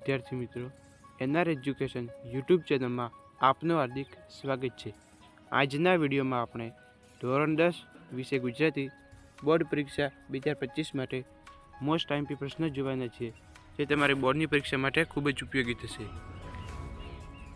વિદ્યાર્થી મિત્રો, NR education YouTube ચેનલમાં આપનું હાર્દિક સ્વાગત છે। આજના વિડીયોમાં આપણે ધોરણ 10 વિષય ગુજરાતી બોર્ડ પરીક્ષા 2025 માટે મોસ્ટ આઈએમપી પ્રશ્નો જોવાના છીએ, જે તમારી બોર્ડની પરીક્ષા માટે ખૂબ જ ઉપયોગી થશે।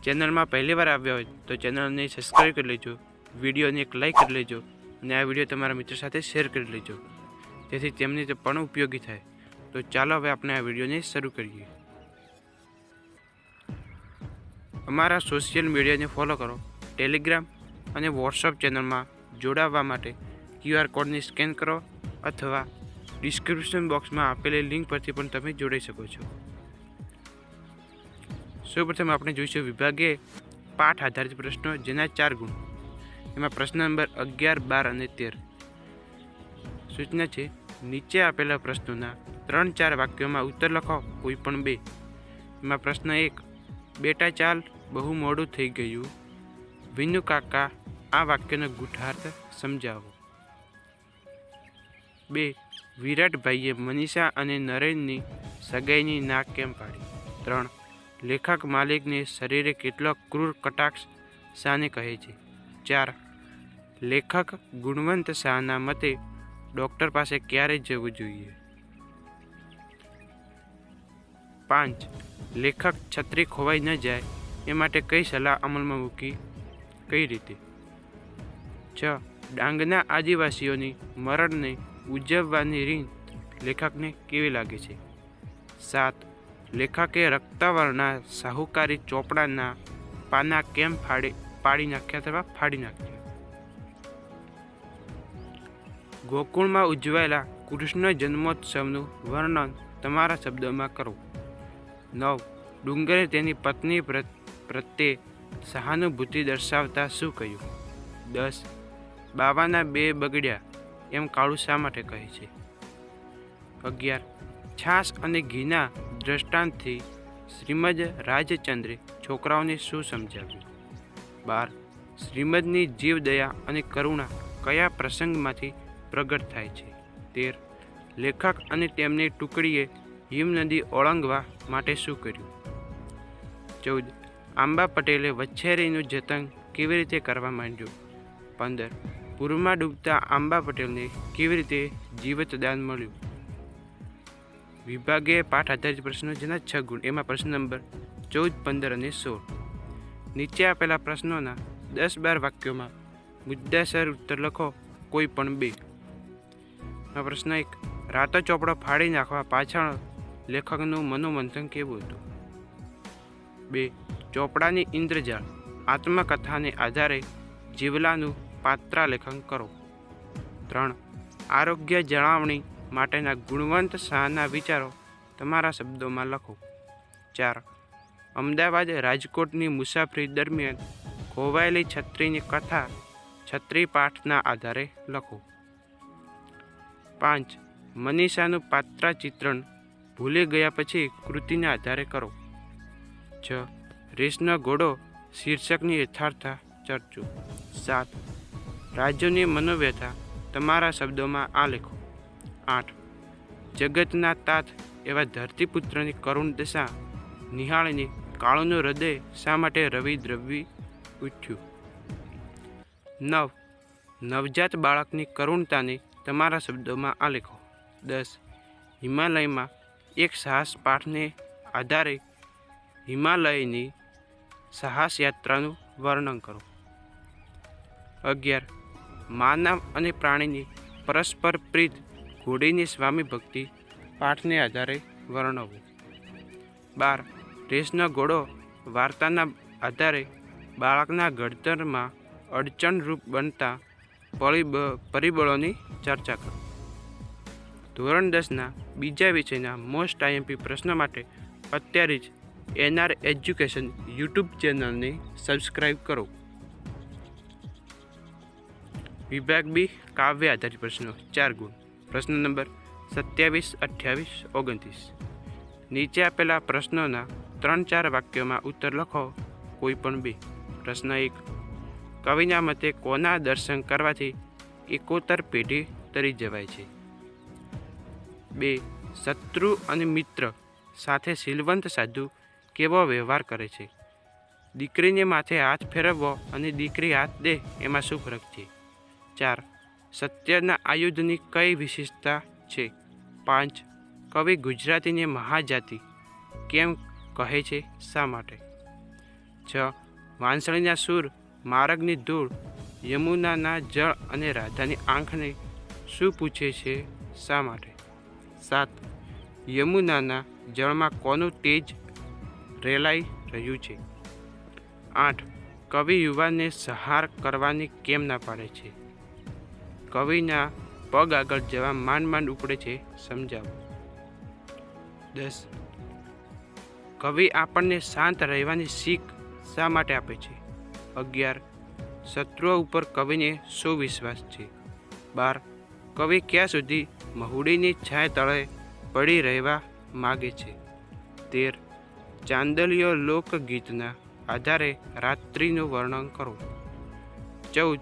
ચેનલમાં પહેલી વાર આવ્યા હોય તો ચેનલને સબસ્ક્રાઈબ કરી લેજો, વિડીયોને એક લાઈક કરી લેજો અને આ વિડીયો તમારા મિત્રો સાથે શેર કરી લેજો, જેથી તેમને તે પણ ઉપયોગી થાય। તો ચાલો હવે આપણે આ વિડીયોને શરૂ કરીએ। અમારા સોશિયલ મીડિયાને ફોલો કરો। ટેલિગ્રામ અને વોટ્સઅપ ચેનલમાં જોડાવા માટે QR કોડને સ્કેન કરો અથવા ડિસ્ક્રિપ્શન બોક્સમાં આપેલી લિંક પરથી પણ તમે જોડાઈ શકો છો। સૌપ્રથમ આપણે જોઈશું વિભાગે પાઠ આધારિત પ્રશ્નો, જેના 4 ગુણ। એમાં પ્રશ્ન નંબર 11, 12 અને 13 સૂચના છે, નીચે આપેલા પ્રશ્નોના 3-4 વાક્યોમાં ઉત્તર લખો, કોઈ પણ 2। એમાં પ્રશ્ન 1, બેટા ચાલ બહુ મોડું થઈ ગયું, વિનુ કાકા આ વાક્યનો ગુઠાર્થ સમજાવો। 2, વિરાટભાઈએ મનીષા અને નરેનની સગાઈની ના કેમ પાડી। 3, લેખક માલિકને શરીરે કેટલો ક્રૂર કટાક્ષ શાને કહે છે। 4, લેખક ગુણવંત શાહના મતે ડૉક્ટર પાસે ક્યારે જવું જોઈએ। 5, લેખક છત્રી ખોવાઈ ન જાય એ માટે કઈ સલાહ અમલમાં મૂકી, કઈ રીતે। 6, ડાંગના આદિવાસીઓની મરણને ઉજવવાની રીત લેખકને કેવી લાગે છે। 7, લેખકે રક્તવર્ણના શાહુકારી ચોપડાના પાના કેમ પાડી નાખ્યા અથવા ફાડી નાખ્યા। ગોકુળમાં ઉજવાયેલા કૃષ્ણ જન્મોત્સવનું વર્ણન તમારા શબ્દોમાં કરો। 9, ડુંગરે તેની પત્ની પ્રત્યે સહાનુભૂતિ દર્શાવતા શું કહ્યું। 10, બાવાના 2 બગડ્યા એમ કાળુ શા માટે કહે છે। 11, છાશ અને ઘીના દ્રષ્ટાંતથી શ્રીમદ રાજચંદ્રે છોકરાઓને શું સમજાવ્યું। 12, શ્રીમદની જીવદયા અને કરુણા કયા પ્રસંગમાંથી પ્રગટ થાય છે। 13, લેખક અને તેમની ટુકડીએ હિમનદી ઓળંગવા માટે શું કર્યું। 14, આંબા પટેલે વછેરીનું જતન કેવી રીતે કરવા માંડ્યું। 15, પૂરમાં ડૂબતા આંબા પટેલને કેવી રીતે જીવતદાન મળ્યું। વિભાગે પાઠ આધારિત પ્રશ્નો, જેના 6 ગુણ। એમાં પ્રશ્ન નંબર 14, 15 અને 16 નીચે આપેલા પ્રશ્નોના 10-12 વાક્યોમાં મુદ્દાસર ઉત્તર લખો, કોઈ પણ 2। પ્રશ્ન 1, રાતો ચોપડો ફાડી નાખવા પાછળ લેખકનું મનોમંથન કેવું હતું। 2, ચોપડાની ઇન્દ્રજાળ આત્મકથાને આધારે જીવલાનું પાત્રાલેખન કરો। 3, આરોગ્ય જાળવણી માટેના ગુણવંત શાહના વિચારો તમારા શબ્દોમાં લખો। 4, અમદાવાદ રાજકોટની મુસાફરી દરમિયાન ખોવાયેલી છત્રીની કથા છત્રી પાઠના આધારે લખો। 5, મનીષાનું પાત્રા ચિત્રણ ભૂલી ગયા પછી કૃતિના આધારે કરો। 6, રેસનો ઘોડો શીર્ષકની યથાર્થતા ચર્ચો। 7, રાજ્યોની મનોવ્યથા તમારા શબ્દોમાં આ લખો। 8, જગતના તાત એવા ધરતીપુત્રની કરુણ દશા નિહાળીને કાળુનું હૃદય શા માટે રવિ દ્રવી ઉઠ્યું। 9, નવજાત બાળકની કરુણતાને તમારા શબ્દોમાં આ લખો। 10, હિમાલયમાં એક સાહસ પાઠને આધારે હિમાલયની સાહસ યાત્રાનું વર્ણન કરો। 11, માનવ અને પ્રાણીની પરસ્પર પ્રીત ઘોડીની સ્વામી ભક્તિ પાઠને આધારે વર્ણવો। 12, રેસનો ઘોડો વાર્તાના આધારે બાળકના ઘડતરમાં અડચણરૂપ બનતા પરિબળોની ચર્ચા કરો। ધોરણ 10ના બીજા વિષયના મોસ્ટ આઈએમપી પ્રશ્નો માટે અત્યારે જ એનઆર એજ્યુકેશન યુટ્યુબ ચેનલને સબસ્ક્રાઈબ કરો। વિભાગ બી કાવ્ય આધારિત પ્રશ્નો, 4 ગુણ। પ્રશ્ન નંબર 27, 28, 29 નીચે આપેલા પ્રશ્નોના 3-4 વાક્યોમાં ઉત્તર લખો, કોઈ પણ 2। પ્રશ્ન 1, કવિના મતે કોના દર્શન કરવાથી એકોતર પેઢી તરી જવાય છે। 2, શત્રુ અને મિત્ર સાથે શીલવંત સાધુ કેવો વ્યવહાર કરે છે? દીકરીને માથે હાથ ફેરવવો અને દીકરી હાથ દે એમાં શું ફરક છે? 4. સત્યના આયુધની કઈ વિશેષતા છે? 5. કવિ ગુજરાતીને મહાજાતિ કેમ કહે છે? શા માટે? 6. વાંસળીના સૂર, માર્ગની ધૂળ, યમુનાના જળ અને રાધાની આંખને શું પૂછે છે? શા માટે? 7. યમુનાના જળમાં કોનું તેજ રેલાઈ રહ્યું છે? 8. કવિ યુવાનને સહાર કરવાની કેમ ના પાડે છે? કવિના પગ આગળ જવા માંડ ઉપડે છે, સમજાવો. 10. કવિ આપણને શાંત રહેવાની શીખ શા માટે આપે છે? 11. શત્રુઓ ઉપર કવિને શું વિશ્વાસ છે? 12. કવિ ક્યાં સુધી મહુડીની છાયા તળે પડી રહેવા માગે છે? 13. ચાંદલિયો લોકગીતના આધારે રાત્રિનું વર્ણન કરો. 14.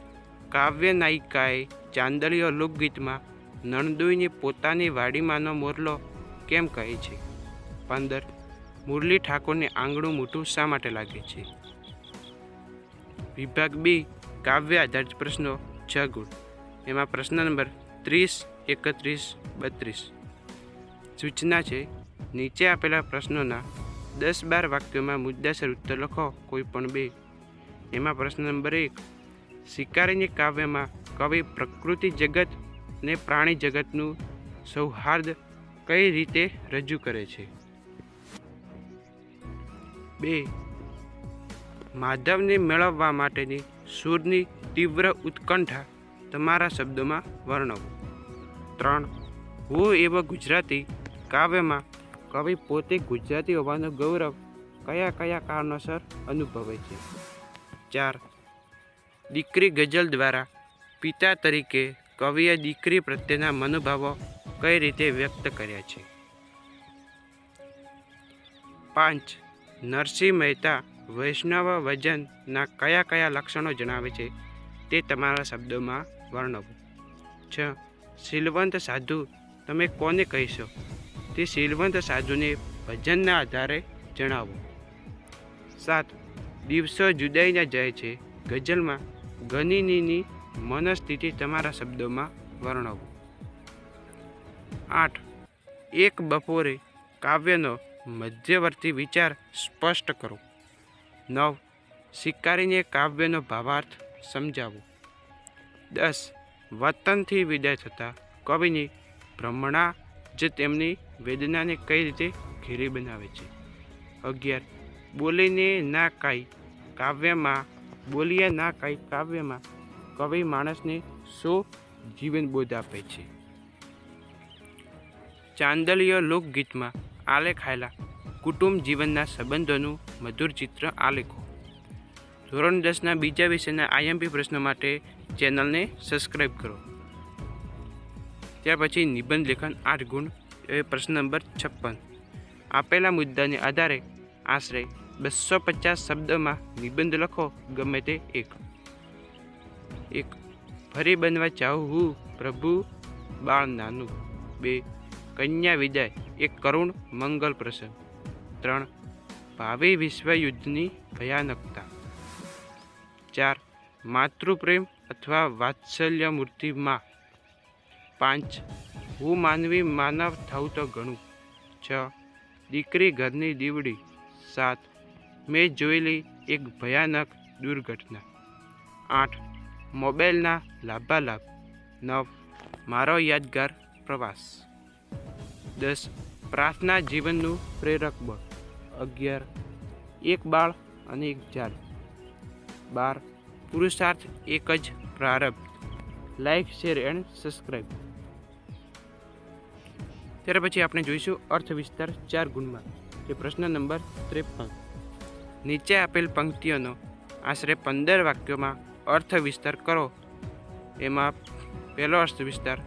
કાવ્ય નાયિકાએ ચાંદલિયો લોકગીતમાં નણદોઈને પોતાની વાડીમાંનો મોરલો કેમ કહે છે? 15. મુરલી ઠાકોરને આંગણું મોટું શા માટે લાગે છે? વિભાગ બી કાવ્ય આધારિત પ્રશ્નો 6 ગુણ. એમાં પ્રશ્ન નંબર 30, 31, 32. સૂચના છે, નીચે આપેલા પ્રશ્નોના 10-12 વાક્યોમાં મુદ્દાસર ઉત્તર લખો, કોઈ પણ 2. એમાં પ્રશ્ન નંબર 1. શિકારીની કાવ્યમાં કવિ પ્રકૃતિ જગત ને પ્રાણી જગતનું સૌહાર્દ કઈ રીતે રજૂ કરે છે? 2. માધવને મેળવવા માટેની સૂરની તીવ્ર ઉત્કંઠા તમારા શબ્દોમાં વર્ણવો. 3. હું એવો ગુજરાતી કાવ્યમાં કવિ પોતે ગુજરાતી હોવાનું ગૌરવ કયા કયા કારણોસર અનુભવે છે? 4. દીકરી ગઝલ દ્વારા પિતા તરીકે કવિએ દીકરી પ્રત્યેના મનોભાવો કઈ રીતે વ્યક્ત કર્યા છે? 5. નરસિંહ મહેતા વૈષ્ણવ વજનના કયા કયા લક્ષણો જણાવે છે તે તમારા શબ્દોમાં વર્ણવો. 6. શીલવંત સાધુ તમે કોને કહીશો તે શીલવંત સાધુને ભજનના આધારે જણાવો. 7. દિવસો જુદાઈના જાય છે ગઝલમાં ગનીનીની મનસ્થિતિ તમારા શબ્દોમાં વર્ણવો. 8. એક બપોરે કાવ્યનો મધ્યવર્તી વિચાર સ્પષ્ટ કરો. 9. શિકારીને કાવ્યનો ભાવાર્થ સમજાવો. 10. વતનથી વિદાય થતા કવિની ભ્રમણા જ તેમની વેદનાને કઈ રીતે ઘેરી બનાવે છે? 11. બોલીએ ના કાંઈ કાવ્યમાં કવિ માણસને શું જીવનબોધ આપે છે? ચાંદલિયો લોકગીતમાં આલેખાયેલા કુટુંબ જીવનના સંબંધોનું મધુર ચિત્ર આલેખો. ધોરણ 10ના બીજા વિષયના આઈએમપી પ્રશ્નો માટે ચેનલને સબસ્ક્રાઈબ કરો. ત્યાર પછી નિબંધ લેખન 8 ગુણ. એ પ્રશ્ન નંબર 56. આપેલા મુદ્દાને આધારે આશરે 250 શબ્દમાં નિબંધ લખો, ગમે તે એક. 1. ફરી બનવા ચાહું હું પ્રભુ બાળ નાનું. 2. કન્યા વિદાય એક કરુણ મંગલ પ્રસંગ. 3. ભાવિ વિશ્વયુદ્ધની ભયાનકતા. 4. માતૃપ્રેમ અથવા વાત્સલ્ય મૂર્તિમાં. 5. હું માનવી માનવ થવું તો ઘણું. 6. દીકરી ઘરની દીવડી. 7. મેં જોયેલી એક ભયાનક દુર્ઘટના. 8. મોબાઈલના લાભાલાભ. 9. મારો યાદગાર પ્રવાસ. 10. પ્રાર્થના જીવનનું પ્રેરક બળ. 11. એક બાળ અને એક ઝાડ. 12. પુરુષાર્થ એક જ પ્રારબ્ધ. Like, share and subscribe. ત્યાર પછી આપણે જોઈશું અર્થ વિસ્તાર 4 ગુણમાં, કે પ્રશ્ન નંબર 53. નીચે આપેલ પંક્તિઓનો આશરે 15 વાક્યોમાં અર્થ વિસ્તાર કરો. એમાં પહેલો અર્થ વિસ્તાર: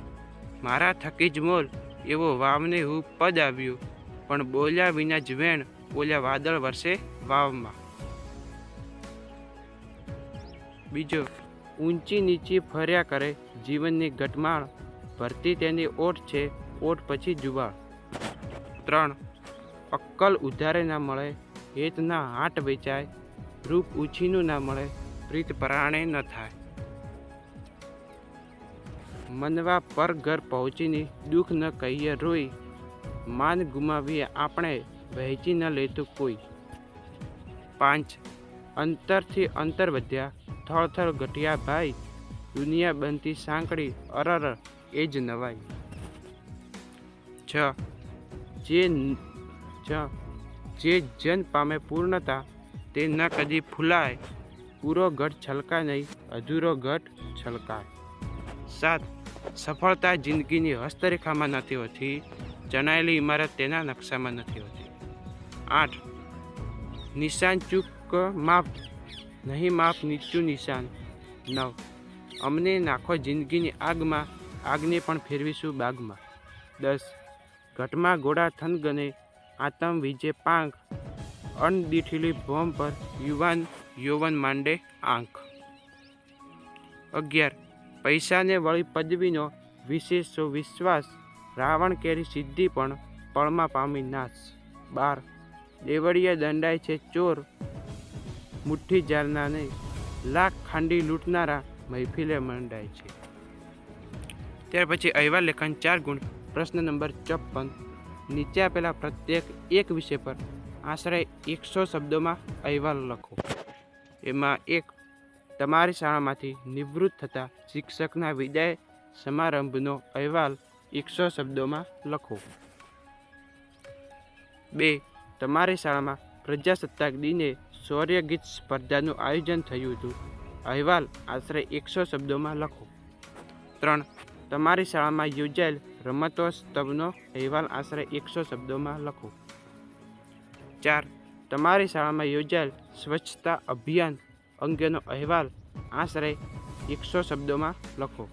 મારા થકી જ મોલ એવો વાવને હું પદ આવ્યું, પણ બોલ્યા વિના જ વેણ બોલ્યા વાદળ વરસે વાવમાં. બીજો: ઊંચી નીચી ફર્યા કરે જીવનની ઘટમાળ, ભરતી તેની ઓટ છે ઓટ પછી જુવાળ. 3. અક્કલ ઉધારે ના મળે, હેતના હાટ વેચાય, રૂપ ઉછીનું ના મળે, પ્રીત પરાણે ન થાય. મનવા પર ઘર પહોંચીને દુઃખ ન કહીએ રોઈ, માન ગુમાવીએ આપણે વહેંચી ન લેતું કોઈ. 5. અંતરથી અંતર વધ્યા, થળ ઘટ્યા ભાઈ, દુનિયા બનતી સાંકડી, અરર એ જ નવાઈ. 6. જે જન પામે પૂર્ણતા, તે ન કદી ફૂલાય, પૂરો ઘટ છલકાય નહીં, અધૂરો ઘટ છલકાય. 7. સફળતા જિંદગીની હસ્તરેખામાં નથી હોતી, ચણાયેલી ઇમારત તેના નકશામાં નથી હોતી. 8. નિશાન ચૂક માપ નહીં, માપ નીચું નિશાન. 9. અમને નાખો જિંદગીની આગમાં, આગને પણ ફેરવીશું બાગમાં. 10. ઘટમાં ગોળા થનગને, આતમ વિજે પાંખ, અણદીઠેલી ભોમ પર યૌવન માંડે આંખ. 11. પૈસાને વળી પદવીનો વિશેષો વિશ્વાસ, રાવણ કેરી સિદ્ધિ પણ પળમાં પામી નાશ. 12. દેવળિયા દંડાય છે ચોર, મુઠ્ઠી જારના નહીં, લાખ ખાંડી લૂંટનારા મહેફિલે મંડાય છે. ત્યાર પછી અહેવાલ લેખન 4 ગુણ. પ્રશ્ન નંબર 54. નીચે આપેલા પ્રત્યેક એક વિષય પર આશરે 100 શબ્દોમાં અહેવાલ લખો. એમાં 1. તમારી શાળામાંથી નિવૃત્ત થતા શિક્ષકના વિદાય સમારંભનો અહેવાલ 100 શબ્દોમાં લખો. 2. તમારી શાળામાં પ્રજાસત્તાક દિને શૌર્ય ગીત સ્પર્ધાનું આયોજન થયું હતું. અહેવાલ આશરે 100 શબ્દોમાં લખો. 3. તમારી શાળામાં યોજાયેલ રમતોત્સવનો અહેવાલ આશરે 100 શબ્દોમાં લખો. 4. તમારી શાળામાં યોજાયેલ સ્વચ્છતા અભિયાન અંગેનો અહેવાલ આશરે 100 શબ્દોમાં લખો.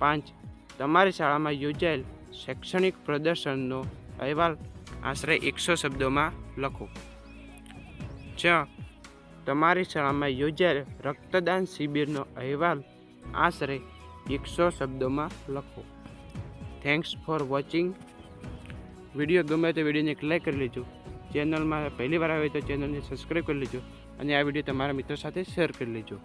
5. તમારી શાળામાં યોજાયેલ શૈક્ષણિક પ્રદર્શનનો અહેવાલ આશરે 100 શબ્દોમાં લખો. 6. તમારી શાળામાં યોજાયેલ રક્તદાન શિબિરનો અહેવાલ આશરે 100 શબ્દોમાં લખો. Thanks for watching. વિડીયો ગમે તો વિડીયોને એક લાઈક કરી લેજો. ચેનલમાં પહેલી વાર આવે તો ચેનલને સબસ્ક્રાઈબ કરી લેજો અને આ વિડીયો તમારા મિત્રો સાથે શેર કરી લેજો.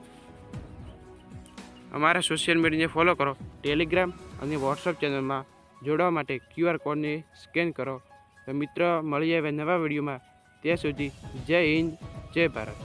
અમારા સોશિયલ મીડિયાને ફોલો કરો. ટેલિગ્રામ અને વોટ્સઅપ ચેનલમાં જોડવા માટે QR કોડને સ્કેન કરો. તો મિત્રો, મળી આવે નવા વિડીયોમાં. ત્યાં સુધી જય હિન્દ, જય ભારત.